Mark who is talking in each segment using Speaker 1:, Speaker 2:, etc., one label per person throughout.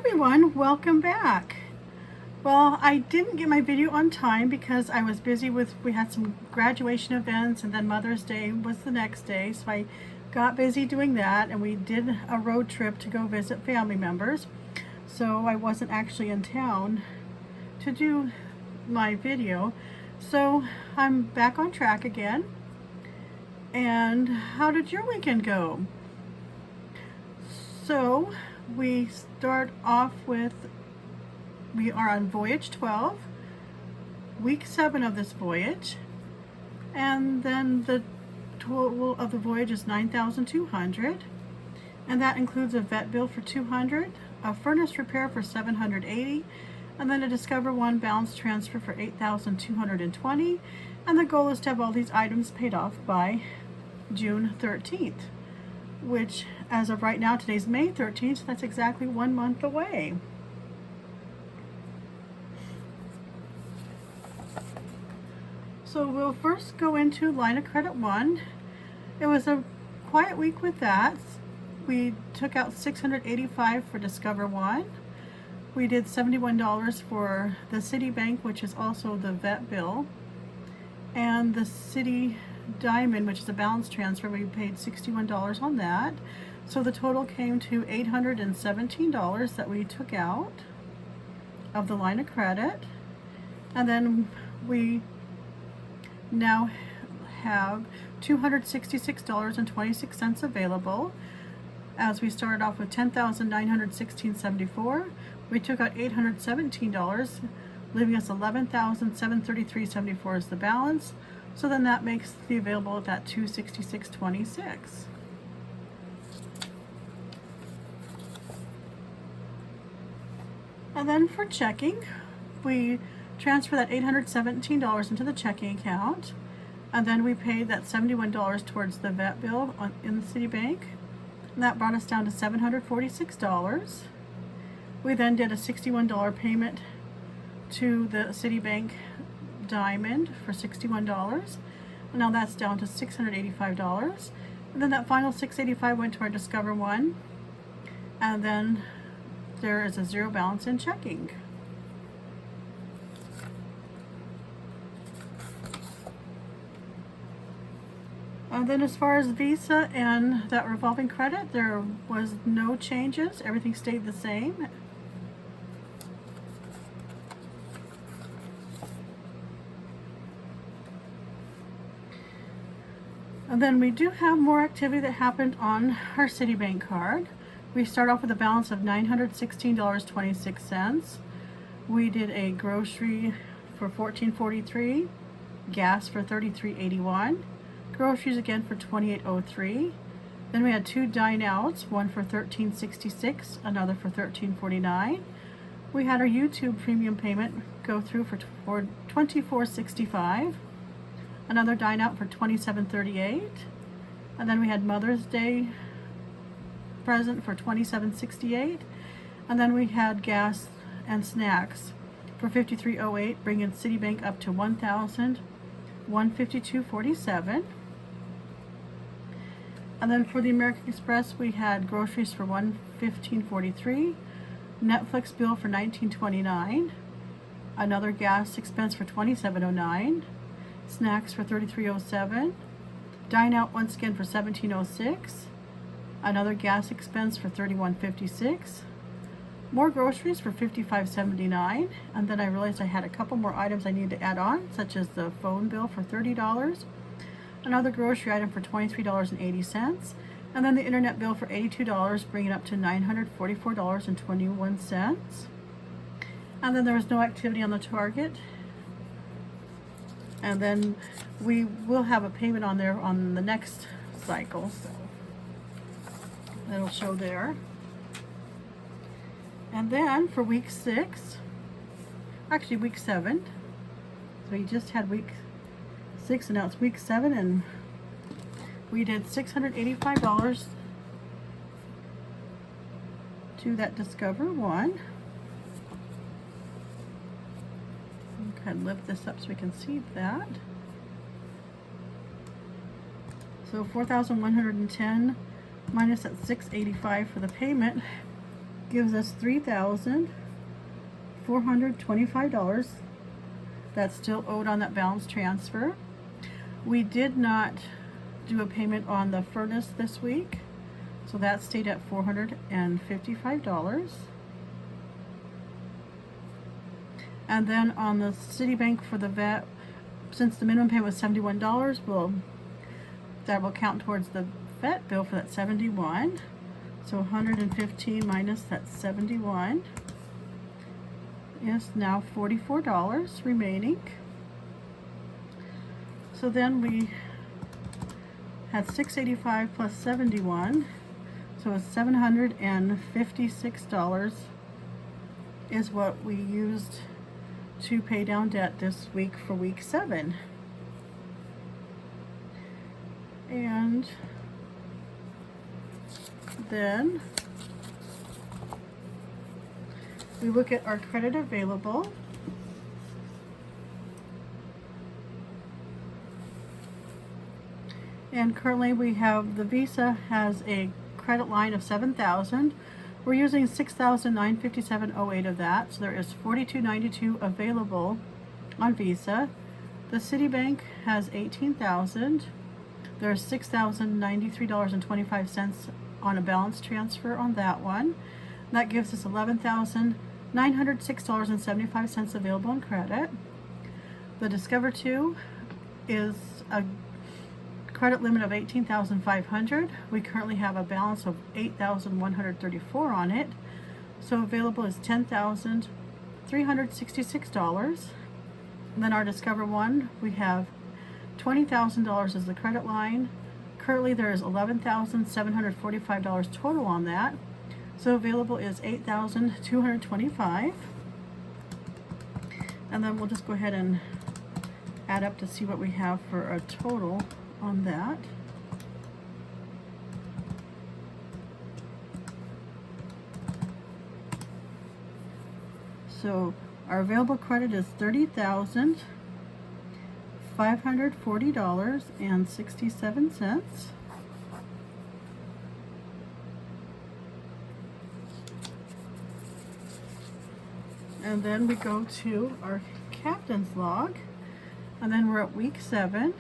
Speaker 1: everyone, welcome back. Well, I didn't get my video on time because I was busy we had some graduation events and then Mother's Day was the next day, so I got busy doing that, and we did a road trip to go visit family members, so I wasn't actually in town to do my video. So I'm back on track again. And how did your weekend go? So we start off with, we are on Voyage 12, week 7 of this voyage, and then the total of the voyage is $9,200, and that includes a vet bill for $200, a furnace repair for $780, and then a Discover One balance transfer for $8,220, and the goal is to have all these items paid off by June 13th, which as of right now, today's May 13th, that's exactly 1 month away. So we'll first go into line of credit 1. It was a quiet week with that. We took out $685 for Discover One. We did $71 for the Citibank, which is also the vet bill, and the Citi Diamond, which is a balance transfer. We paid $61 on that. So the total came to $817 that we took out of the line of credit. And then we now have $266.26 available, as we started off with $10,916.74. We took out $817, leaving us $11,733.74 is the balance. So then that makes the available at that $266.26. And then for checking, we transfer that $817 into the checking account, and then we paid that $71 towards the vet bill in the Citibank, and that brought us down to $746. We then did a $61 payment to the Citibank Diamond for $61, and now that's down to $685. And then that final $685 went to our Discover One, and then there is a zero balance in checking. And then as far as Visa and that revolving credit, there was no changes. Everything stayed the same. And then we do have more activity that happened on our Citibank card. We start off with a balance of $916.26. We did a grocery for $14.43, gas for $33.81, groceries again for $28.03. Then we had 2 dine outs, one for $13.66, another for $13.49. We had our YouTube premium payment go through for $24.65, another dine out for $27.38, and then we had Mother's Day present for $27.68, and then we had gas and snacks for $53.08, bringing Citibank up to $1,152.47. And then for the American Express, we had groceries for $115.43, Netflix bill for $19.29, another gas expense for $27.09, snacks for $33.07, dine out once again for $17.06, another gas expense for $31.56, more groceries for $55.79, and then I realized I had a couple more items I needed to add on, such as the phone bill for $30, another grocery item for $23.80, and then the internet bill for $82, bringing it up to $944.21. And then there was no activity on the Target. And then we will have a payment on there on the next cycle, so it'll show there. And then for week 6, actually week 7, so we just had week 6 and now it's week 7, and we did $685 to that Discover One. Kind of lift this up so we can see that. So $4,110 minus that $685 for the payment gives us $3,425 that's still owed on that balance transfer. We did not do a payment on the furnace this week, so that stayed at $455. And then on the Citibank for the vet, since the minimum payment was $71, that will count towards the vet bill for that $71. So 115 minus that 71 is now $44 remaining. So then we had $685 plus 71, so it's $756 is what we used to pay down debt this week for week 7. And then we look at our credit available. And currently we have, the Visa has a credit line of $7,000. We're using $6,957.08 of that, so there is $42.92 available on Visa. The Citibank has $18,000. There's $6,093.25 on a balance transfer on that one. That gives us $11,906.75 available in credit. The Discover 2 is a credit limit of $18,500. We currently have a balance of $8,134 on it. So available is $10,366. And then our Discover 1, we have $20,000 as the credit line. Currently there is $11,745 total on that. So available is $8,225. And then we'll just go ahead and add up to see what we have for a total on that. So our available credit is $30,540.67. And then we go to our captain's log, and then we're at week 7.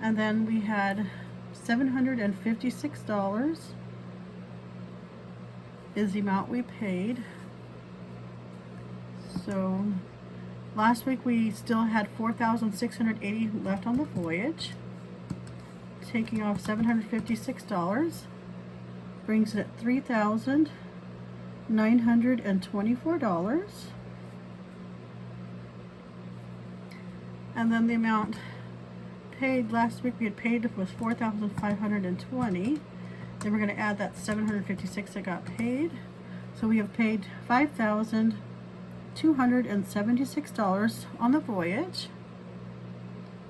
Speaker 1: And then we had $756 is the amount we paid. So last week we still had $4,680 left on the Voyage. Taking off $756 brings it at $3,924. And then the amount paid last week, we had paid was $4,520. Then we're going to add that $756 that got paid. So we have paid $5,276 on the Voyage.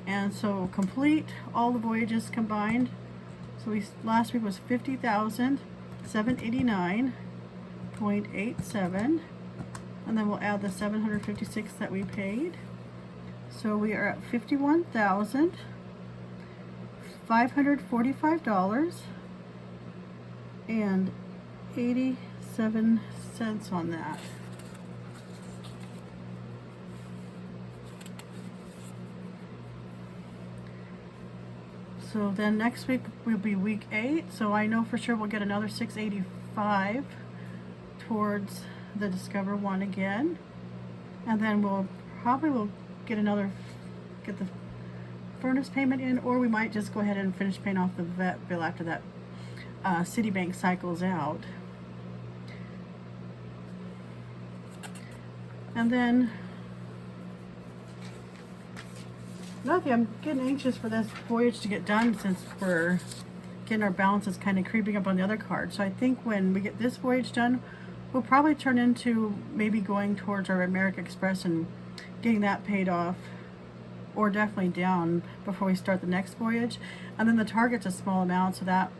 Speaker 1: And so complete all the voyages combined. So last week was $50,789.87. And then we'll add the $756 that we paid. So we are at $51,545.87 on that. So then next week will be week 8. So I know for sure we'll get another $685 towards the Discover 1 again. And then we'll get the furnace payment in, or we might just go ahead and finish paying off the vet bill after that Citibank cycles out. And then another thing, I'm getting anxious for this Voyage to get done since we're getting our balances kind of creeping up on the other card. So I think when we get this Voyage done, we'll probably turn into maybe going towards our American Express and getting that paid off, or definitely down before we start the next Voyage. And then the Target's a small amount, so that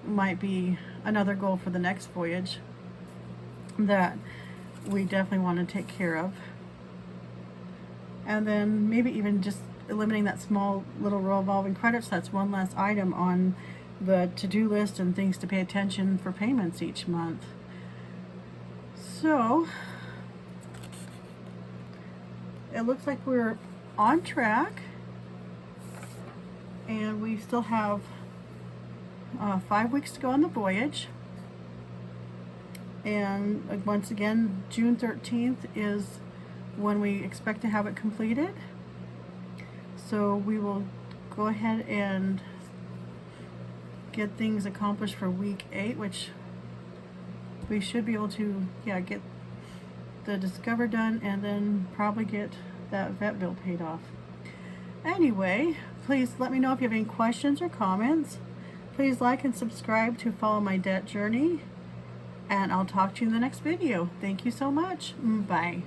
Speaker 1: might be another goal for the next Voyage that we definitely want to take care of. And then maybe even just eliminating that small little revolving credits. That's one less item on the to-do list and things to pay attention for payments each month. So it looks like we're on track, and we still have 5 weeks to go on the voyage. And once again, June 13th is when we expect to have it completed. So we will go ahead and get things accomplished for week 8, which we should be able to, yeah, get the Discover done and then probably get that vet bill paid off. Anyway, please let me know if you have any questions or comments. Please like and subscribe to follow my debt journey, and I'll talk to you in the next video. Thank you so much. Bye.